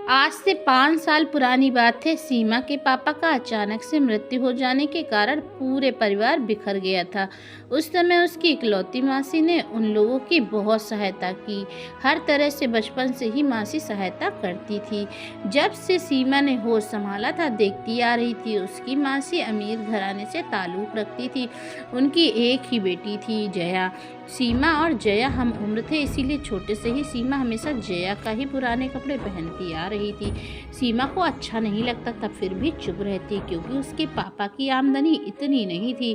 आज से 5 साल पुरानी बात है। सीमा के पापा का अचानक से मृत्यु हो जाने के कारण पूरे परिवार बिखर गया था। उस समय उसकी इकलौती मासी ने उन लोगों की बहुत सहायता की। हर तरह से बचपन से ही मासी सहायता करती थी। जब से सीमा ने होश संभाला था देखती आ रही थी। उसकी मासी अमीर घराने से ताल्लुक़ रखती थी। उनकी एक ही बेटी थी, जया। सीमा और जया हम उम्र थे, इसीलिए छोटे से ही सीमा हमेशा जया का ही पुराने कपड़े पहनती आ रही थी। सीमा को अच्छा नहीं लगता था, फिर भी चुप रहती, क्योंकि उसके पापा की आमदनी इतनी नहीं थी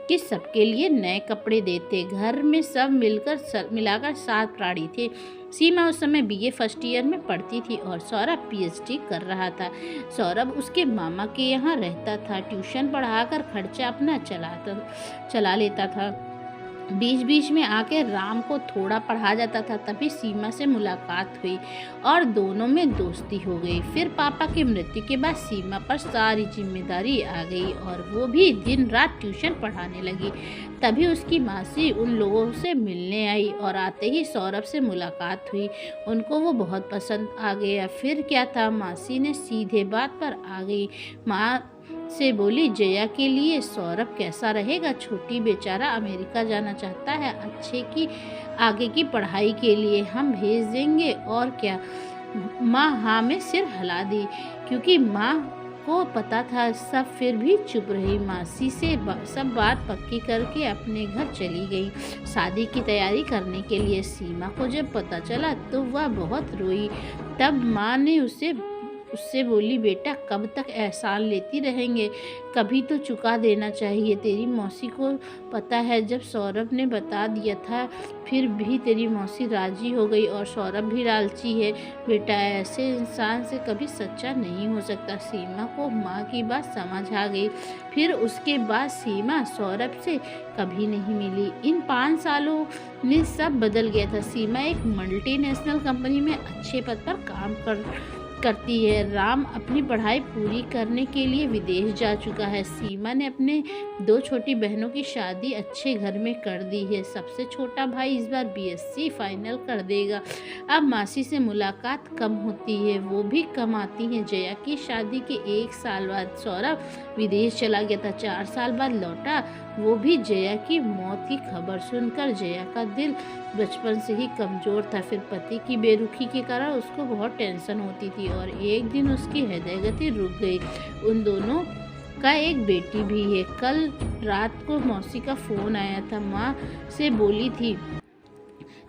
कि सबके लिए नए कपड़े देते। घर में सब मिलाकर 7 प्राणी थे। सीमा उस समय बीए फर्स्ट ईयर में पढ़ती थी और सौरभ पीएचडी कर रहा था। सौरभ उसके मामा के यहाँ रहता था। ट्यूशन पढ़ाकर खर्चा अपना चला लेता था। बीच बीच में आके राम को थोड़ा पढ़ा जाता था। तभी सीमा से मुलाकात हुई और दोनों में दोस्ती हो गई। फिर पापा की मृत्यु के बाद सीमा पर सारी जिम्मेदारी आ गई और वो भी दिन रात ट्यूशन पढ़ाने लगी। तभी उसकी मासी उन लोगों से मिलने आई और आते ही सौरभ से मुलाकात हुई। उनको वो बहुत पसंद आ गया। फिर क्या था, मासी ने सीधे बात पर आ गई। माँ से बोली, जया के लिए सौरभ कैसा रहेगा? छोटी बेचारा अमेरिका जाना चाहता है आगे की पढ़ाई के लिए, हम भेज देंगे और क्या। माँ हाँ में सिर हिला दी, क्योंकि माँ को पता था सब। फिर भी चुप रही। मासी से सब बात पक्की करके अपने घर चली गई शादी की तैयारी करने के लिए। सीमा को जब पता चला तो वह बहुत रोई। तब माँ ने उससे बोली, बेटा कब तक एहसान लेती रहेंगे, कभी तो चुका देना चाहिए। तेरी मौसी को पता है, जब सौरभ ने बता दिया था फिर भी तेरी मौसी राजी हो गई, और सौरभ भी लालची है। बेटा ऐसे इंसान से कभी सच्चा नहीं हो सकता। सीमा को माँ की बात समझ आ गई। फिर उसके बाद सीमा सौरभ से कभी नहीं मिली। इन 5 सालों में सब बदल गया था। सीमा एक मल्टीनेशनल कंपनी में अच्छे पद पर काम करती है। राम अपनी पढ़ाई पूरी करने के लिए विदेश जा चुका है। सीमा ने अपने 2 छोटी बहनों की शादी अच्छे घर में कर दी है। सबसे छोटा भाई इस बार बीएससी फाइनल कर देगा। अब मासी से मुलाकात कम होती है, वो भी कम आती है। जया की शादी के 1 साल बाद सौरभ विदेश चला गया था। 4 साल बाद लौटा, वो भी जया की मौत की खबर सुनकर। जया का दिल बचपन से ही कमज़ोर था। फिर पति की बेरुखी के कारण उसको बहुत टेंशन होती थी और एक दिन उसकी हृदय गति रुक गई। उन दोनों का एक बेटी भी है। कल रात को मौसी का फ़ोन आया था। माँ से बोली थी,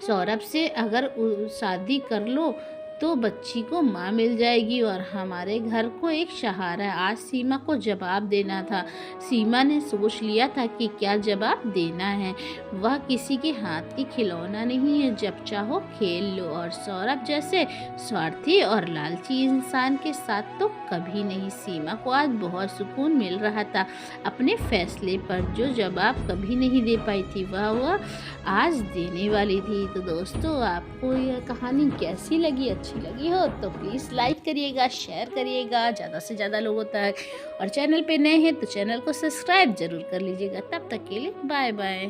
सौरभ से अगर शादी कर लो तो बच्ची को माँ मिल जाएगी और हमारे घर को एक सहारा है। आज सीमा को जवाब देना था। सीमा ने सोच लिया था कि क्या जवाब देना है। वह किसी के हाथ की खिलौना नहीं है, जब चाहो खेल लो। और सौरभ जैसे स्वार्थी और लालची इंसान के साथ तो कभी नहीं। सीमा को आज बहुत सुकून मिल रहा था अपने फैसले पर। जो जवाब कभी नहीं दे पाई थी वह आज देने वाली थी। तो दोस्तों, आपको यह कहानी कैसी लगी? अच्छी लगी हो तो प्लीज़ लाइक करिएगा, शेयर करिएगा ज़्यादा से ज़्यादा लोगों तक, और चैनल पे नए हैं तो चैनल को सब्सक्राइब ज़रूर कर लीजिएगा। तब तक के लिए बाय बाय।